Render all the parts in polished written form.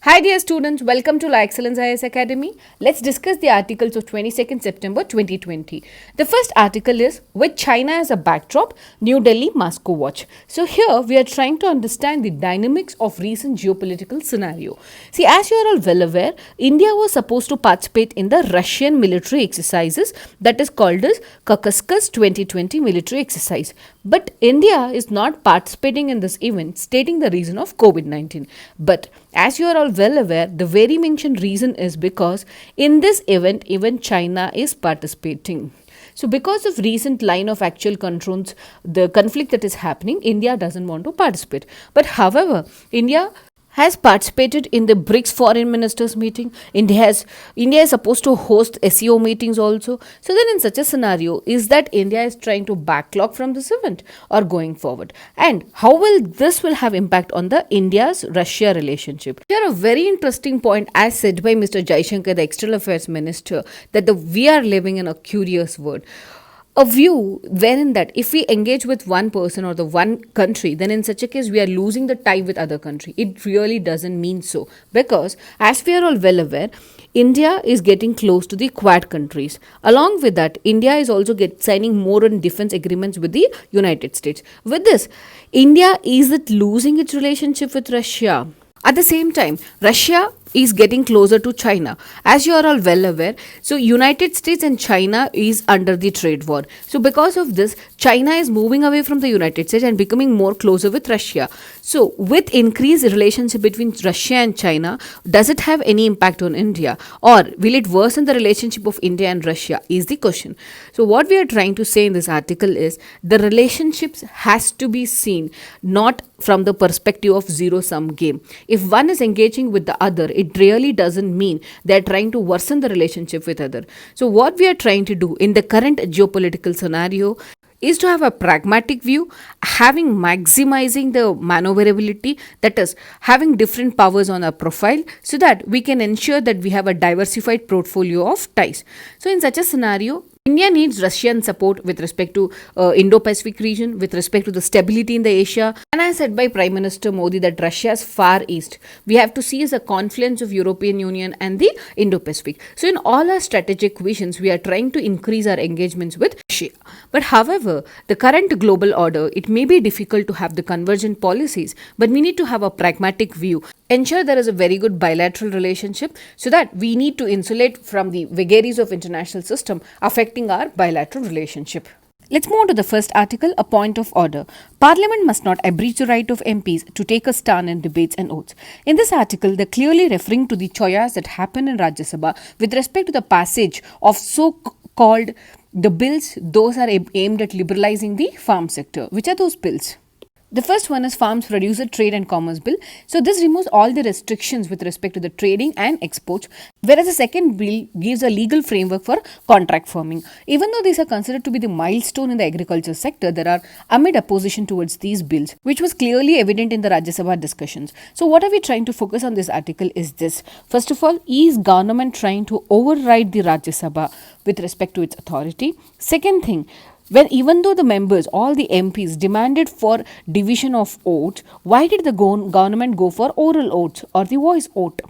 Hi dear students, welcome to La Excellence IAS Academy. Let's discuss the articles of 22nd September 2020. The first article is with China as a backdrop, New Delhi Moscow watch. So here we are trying to understand the dynamics of recent geopolitical scenario. See, as you are all well aware, India was supposed to participate in the Russian military exercises that is called as Caucasus 2020 military exercise. But India is not participating in this event, stating the reason of COVID-19. But as you are all well aware, the very mentioned reason is because in this event, even China is participating. So, because of recent line of actual confronts, the conflict that is happening, India doesn't want to participate. But however, India has participated in the BRICS foreign ministers meeting. India is supposed to host SEO meetings also. So then in such a scenario, is that India is trying to backlog from this event or going forward? And how will this will have impact on the India's Russia relationship? Here a very interesting point as said by Mr. Jaishankar, the External Affairs Minister, that we are living in a curious world, a view wherein that if we engage with one person or the one country, then in such a case we are losing the tie with other country. It really doesn't mean so, because as we are all well aware, India is getting close to the Quad countries. Along with that, India is also signing more on defense agreements with the United States. With this, India, is it losing its relationship with Russia? At the same time, Russia is getting closer to China. As you are all well aware, so United States and China is under the trade war. So because of this, China is moving away from the United States and becoming more closer with Russia. So with increased relationship between Russia and China, does it have any impact on India? Or will it worsen the relationship of India and Russia is the question. So what we are trying to say in this article is the relationships has to be seen not from the perspective of zero-sum game. If one is engaging with the other, it really doesn't mean they're trying to worsen the relationship with other. So what we are trying to do in the current geopolitical scenario is to have a pragmatic view, having maximizing the maneuverability, that is having different powers on our profile, so that we can ensure that we have a diversified portfolio of ties. So in such a scenario, India needs Russian support with respect to Indo-Pacific region, with respect to the stability in the Asia. And as said by Prime Minister Modi that Russia's far east, we have to see as a confluence of European Union and the Indo-Pacific. So in all our strategic visions, we are trying to increase our engagements with Russia. But however, the current global order, it may be difficult to have the convergent policies, but we need to have a pragmatic view. Ensure there is a very good bilateral relationship so that we need to insulate from the vagaries of international system affecting our bilateral relationship. Let's move on to the first article, a point of order. Parliament must not abridge the right of MPs to take a stand in debates and oaths. In this article, they're clearly referring to the choyas that happen in Rajya Sabha with respect to the passage of so-called the bills. Those are aimed at liberalizing the farm sector. Which are those bills? The first one is Farms Producer Trade and Commerce Bill. So this removes all the restrictions with respect to the trading and exports, whereas the second bill gives a legal framework for contract farming. Even though these are considered to be the milestone in the agriculture sector, there are amid opposition towards these bills, which was clearly evident in the Rajya Sabha discussions. So what are we trying to focus on this article is this. First of all, is government trying to override the Rajya Sabha with respect to its authority? Second thing, when even though the members, all the MPs demanded for division of votes, why did the government go for oral votes or the voice vote?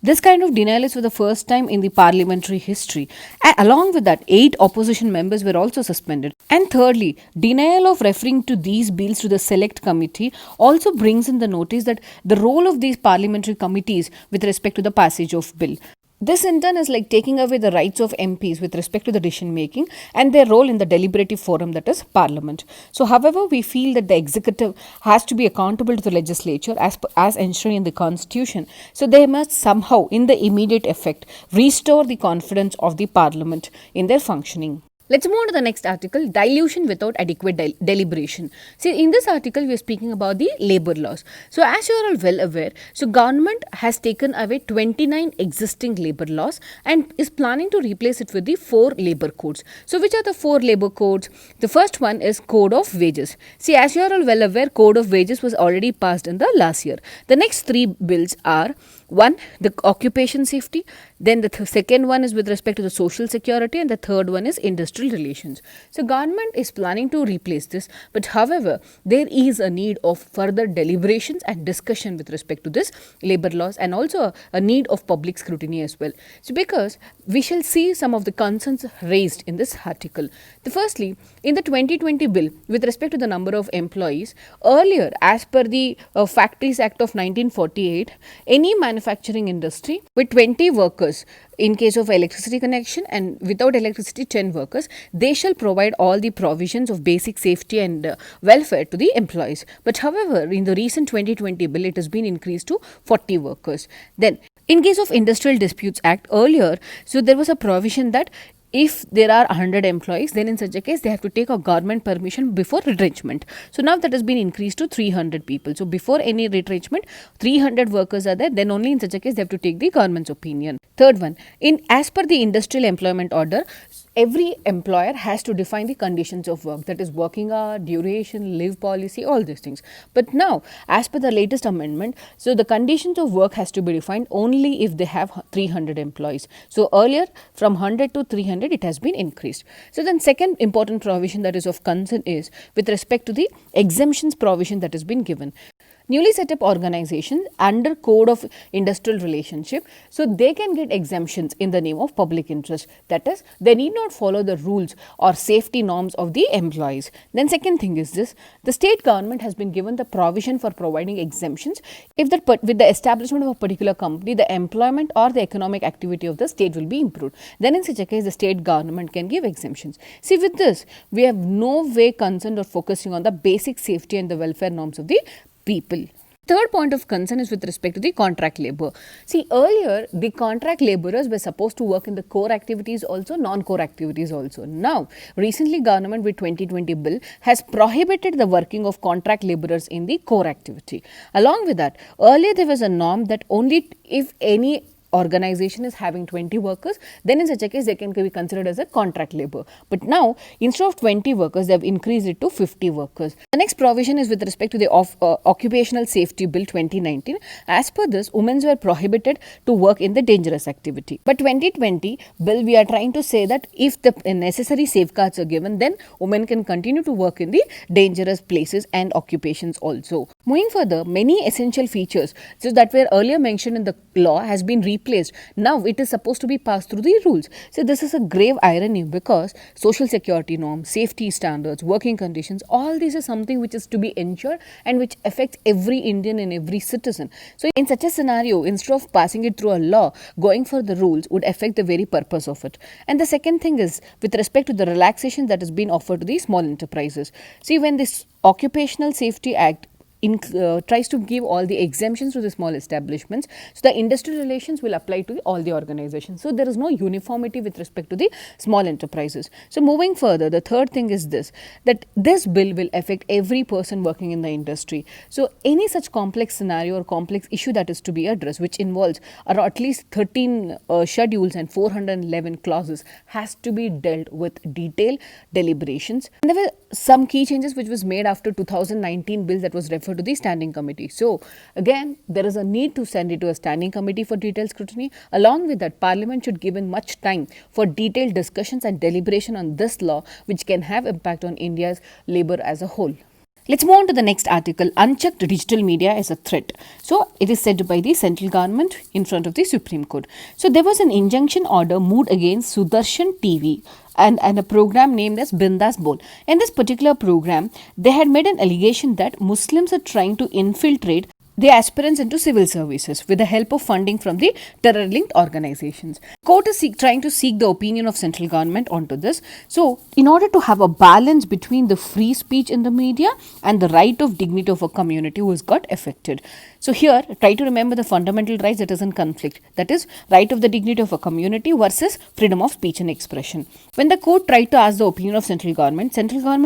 This kind of denial is for the first time in the parliamentary history. And along with that, 8 opposition members were also suspended. And thirdly, denial of referring to these bills to the select committee also brings in the notice that the role of these parliamentary committees with respect to the passage of bill. This in turn is like taking away the rights of MPs with respect to the decision making and their role in the deliberative forum, that is Parliament. So however, we feel that the executive has to be accountable to the legislature as enshrined in the constitution. So they must somehow in the immediate effect restore the confidence of the Parliament in their functioning. Let's move on to the next article, dilution without adequate deliberation. See, in this article, we are speaking about the labor laws. So, as you are all well aware, so government has taken away 29 existing labor laws and is planning to replace it with the 4 labor codes. So, which are the 4 labor codes? The first one is Code of Wages. See, as you are all well aware, Code of Wages was already passed in the last year. The next 3 bills are One, the occupation safety. Then the second one is with respect to the social security, and the third one is industrial relations. So government is planning to replace this, but however, there is a need of further deliberations and discussion with respect to this labor laws, and also a need of public scrutiny as well. So because we shall see some of the concerns raised in this article. The firstly, in the 2020 bill with respect to the number of employees, earlier as per the Factories Act of 1948, any manufacturing industry with 20 workers in case of electricity connection, and without electricity 10 workers, they shall provide all the provisions of basic safety and welfare to the employees. But however, in the recent 2020 bill, it has been increased to 40 workers. Then in case of Industrial Disputes Act, earlier, so there was a provision that if there are 100 employees, then in such a case they have to take a government permission before retrenchment. So now that has been increased to 300 people. So before any retrenchment, 300 workers are there, then only in such a case they have to take the government's opinion. Third one, in as per the Industrial Employment Order, every employer has to define the conditions of work, that is working hour, duration, leave policy, all these things. But now, as per the latest amendment, so the conditions of work has to be defined only if they have 300 employees. So earlier from 100 to 300 it has been increased. So then second important provision that is of concern is with respect to the exemptions provision that has been given. Newly set up organizations under Code of Industrial Relationship, so they can get exemptions in the name of public interest. That is, they need not follow the rules or safety norms of the employees. Then second thing is this, the state government has been given the provision for providing exemptions if that with the establishment of a particular company, the employment or the economic activity of the state will be improved. Then in such a case, the state government can give exemptions. See, with this, we have no way concerned or focusing on the basic safety and the welfare norms of the people. Third point of concern is with respect to the contract labor. See, earlier the contract laborers were supposed to work in the core activities also, non-core activities also. Now, recently government with 2020 bill has prohibited the working of contract laborers in the core activity. Along with that, earlier there was a norm that only if any organization is having 20 workers, then in such a case they can be considered as a contract labor. But now, instead of 20 workers, they have increased it to 50 workers. The next provision is with respect to the Occupational Safety Bill 2019. As per this, women were prohibited to work in the dangerous activity. But 2020 bill, we are trying to say that if the necessary safeguards are given, then women can continue to work in the dangerous places and occupations also. Moving further, many essential features so that were earlier mentioned in the law has been replaced. Now it is supposed to be passed through the rules. So this is a grave irony because social security norms, safety standards, working conditions, all these are something which is to be ensured and which affects every Indian and every citizen. So in such a scenario, instead of passing it through a law, going for the rules would affect the very purpose of it. And the second thing is with respect to the relaxation that has been offered to the small enterprises. See, when this Occupational Safety Act tries to give all the exemptions to the small establishments, so the industrial relations will apply to all the organizations. So there is no uniformity with respect to the small enterprises. So moving further, the third thing is this, that this bill will affect every person working in the industry. So any such complex scenario or complex issue that is to be addressed, which involves at least 13 schedules and 411 clauses, has to be dealt with detailed deliberations. And there were some key changes which was made after 2019 bill that was referred to the standing committee. So again, there is a need to send it to a standing committee for detailed scrutiny. Along with that, Parliament should give in much time for detailed discussions and deliberation on this law, which can have impact on India's labour as a whole. Let's move on to the next article, Unchecked Digital Media as a Threat. So, it is said by the central government in front of the Supreme Court. So, there was an injunction order moved against Sudarshan TV and a program named as Bindas Bol. In this particular program, they had made an allegation that Muslims are trying to infiltrate the aspirants into civil services with the help of funding from the terror-linked organizations. Court is trying to seek the opinion of central government onto this. So, in order to have a balance between the free speech in the media and the right of dignity of a community who has got affected. So, here, try to remember the fundamental rights that is in conflict. That is, right of the dignity of a community versus freedom of speech and expression. When the court tried to ask the opinion of central government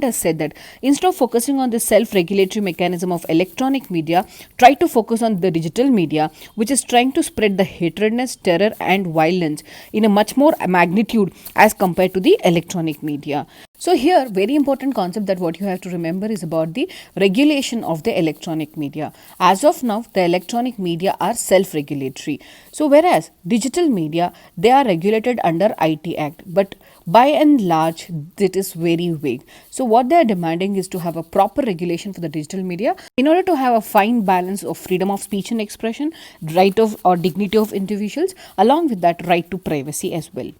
has said that instead of focusing on the self-regulatory mechanism of electronic media, try to focus on the digital media, which is trying to spread the hatredness, terror and violence in a much more magnitude as compared to the electronic media. So here, very important concept that what you have to remember is about the regulation of the electronic media. As of now, the electronic media are self-regulatory. So whereas digital media, they are regulated under IT Act, but by and large, it is very vague. So what they are demanding is to have a proper regulation for the digital media in order to have a fine balance of freedom of speech and expression, right of or dignity of individuals, along with that right to privacy as well.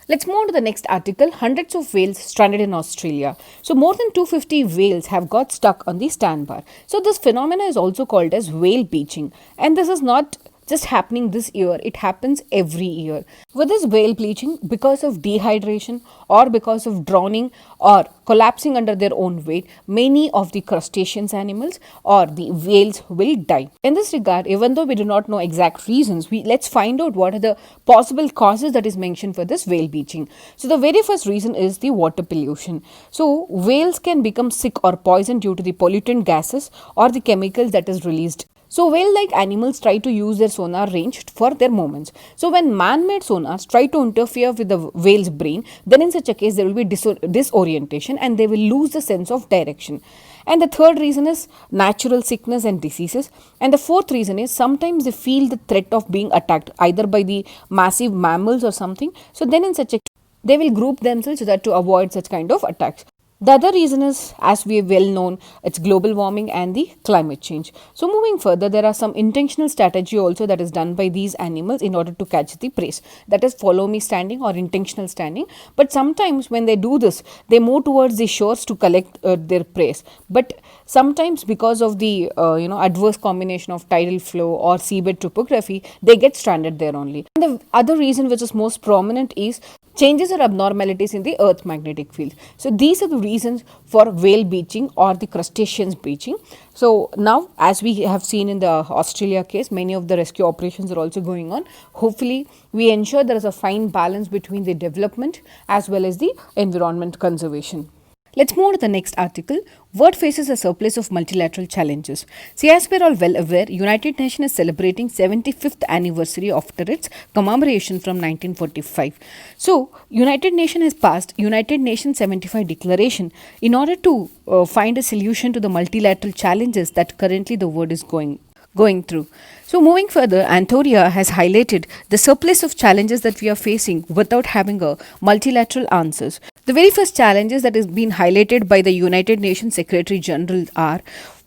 Let's move on to the next article. Hundreds of whales stranded in Australia. So, more than 250 whales have got stuck on the sandbar. So, this phenomena is also called as whale bleaching. And this is not just happening this year, it happens every year. With this whale bleaching, because of dehydration or because of drowning or collapsing under their own weight, many of the crustaceans animals or the whales will die. In this regard, even though we do not know exact reasons, let's find out what are the possible causes that is mentioned for this whale bleaching. So the very first reason is the water pollution. So whales can become sick or poisoned due to the pollutant gases or the chemicals that is released. So whale-like animals try to use their sonar range for their movements. So when man-made sonars try to interfere with the whale's brain, then in such a case there will be disorientation and they will lose the sense of direction. And the third reason is natural sickness and diseases. And the fourth reason is sometimes they feel the threat of being attacked either by the massive mammals or something. So then in such a they will group themselves so that to avoid such kind of attacks. The other reason is, as we are well known, it's global warming and the climate change. So moving further, there are some intentional strategy also that is done by these animals in order to catch the prey. That is follow me standing or intentional standing. But sometimes when they do this, they move towards the shores to collect their prey. But sometimes because of the adverse combination of tidal flow or seabed topography, they get stranded there only. And the other reason which is most prominent is changes or abnormalities in the earth magnetic field. So these are the reasons for whale bleaching or the crustaceans bleaching. So now, as we have seen in the Australia case, many of the rescue operations are also going on. Hopefully we ensure there is a fine balance between the development as well as the environment conservation. Let's move to the next article. World faces a surplus of multilateral challenges. See, as we're all well aware, United Nations is celebrating 75th anniversary after its commemoration from 1945. So, United Nations has passed United Nations 75 Declaration in order to find a solution to the multilateral challenges that currently the world is going through. So moving further, Antonia has highlighted the surplus of challenges that we are facing without having a multilateral answers. The very first challenges that is being highlighted by the United Nations Secretary General are,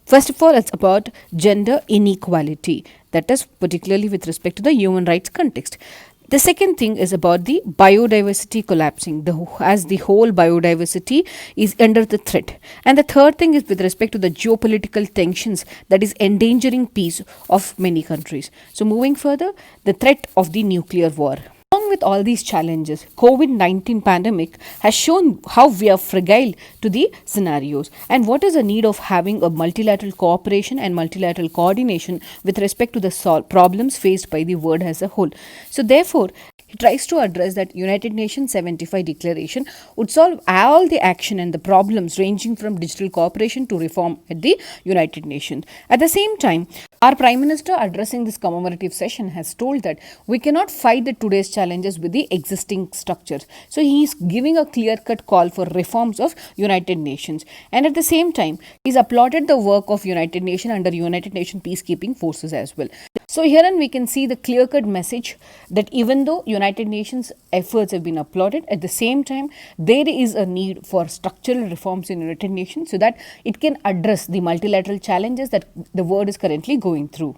first of all, it's about gender inequality. That is particularly with respect to the human rights context. The second thing is about the biodiversity collapsing, as the whole biodiversity is under the threat. And the third thing is with respect to the geopolitical tensions that is endangering peace of many countries. So moving further, the threat of the nuclear war. Along with all these challenges, COVID-19 pandemic has shown how we are fragile to the scenarios and what is the need of having a multilateral cooperation and multilateral coordination with respect to the problems faced by the world as a whole. So therefore, he tries to address that United Nations 75 declaration would solve all the action and the problems ranging from digital cooperation to reform at the United Nations. At the same time, our Prime Minister addressing this commemorative session has told that we cannot fight the today's challenges with the existing structures. So he is giving a clear-cut call for reforms of United Nations. And at the same time, he's applauded the work of United Nations under United Nations peacekeeping forces as well. So herein we can see the clear-cut message that even though United Nations efforts have been applauded, at the same time there is a need for structural reforms in United Nations so that it can address the multilateral challenges that the world is currently going through.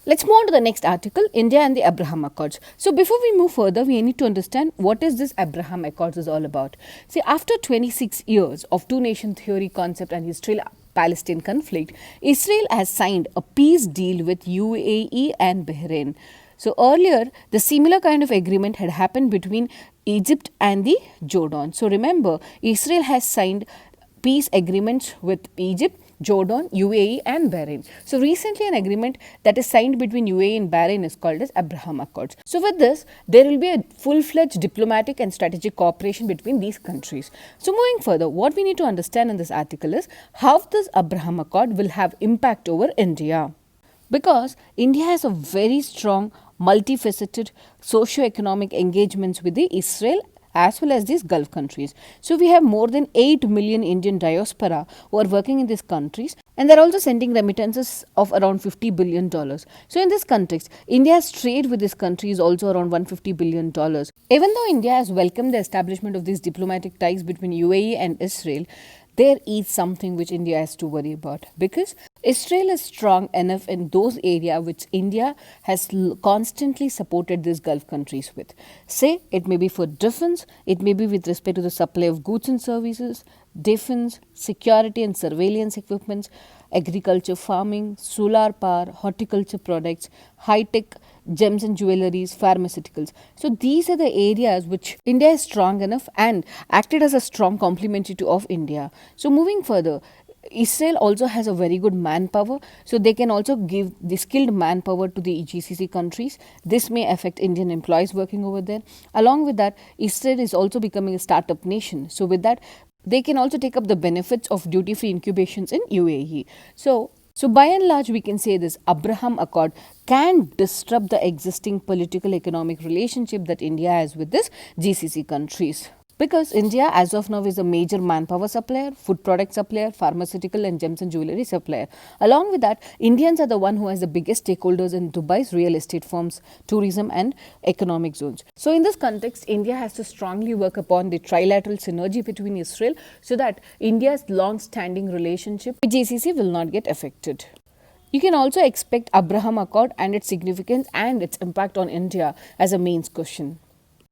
Let's move on to the next article, India and the Abraham Accords. So before we move further, we need to understand what is this Abraham Accords is all about. See, after 26 years of two-nation theory concept and Israel-Palestine conflict, Israel has signed a peace deal with UAE and Bahrain. So earlier, the similar kind of agreement had happened between Egypt and the Jordan. So remember, Israel has signed peace agreements with Egypt, Jordan, UAE and Bahrain. So recently an agreement that is signed between UAE and Bahrain is called as Abraham Accords. So with this, there will be a full-fledged diplomatic and strategic cooperation between these countries. So moving further, what we need to understand in this article is how this Abraham Accord will have impact over India. Because India has a very strong multifaceted socio-economic engagements with the Israel as well as these Gulf countries. So we have more than 8 million Indian diaspora who are working in these countries, and they're also sending remittances of around $50 billion. So in this context, India's trade with this country is also around $150 billion. Even though India has welcomed the establishment of these diplomatic ties between UAE and Israel, there is something which India has to worry about, because Israel is strong enough in those areas which India has constantly supported these Gulf countries with. Say it may be for defense, it may be with respect to the supply of goods and services, defense, security and surveillance equipments, agriculture, farming, solar power, horticulture products, high tech, gems and jewelries, pharmaceuticals. So these are the areas which India is strong enough and acted as a strong complementary to of India. So moving further, Israel also has a very good manpower, so they can also give the skilled manpower to the GCC countries. This may affect Indian employees working over there. Along with that, Israel is also becoming a startup nation. So with that, they can also take up the benefits of duty-free incubations in UAE. So by and large, we can say this Abraham Accord can disrupt the existing political economic relationship that India has with this GCC countries. Because India, as of now, is a major manpower supplier, food product supplier, pharmaceutical and gems and jewelry supplier. Along with that, Indians are the one who has the biggest stakeholders in Dubai's real estate firms, tourism and economic zones. So in this context, India has to strongly work upon the trilateral synergy between Israel so that India's long-standing relationship with GCC will not get affected. You can also expect Abraham Accord and its significance and its impact on India as a main question.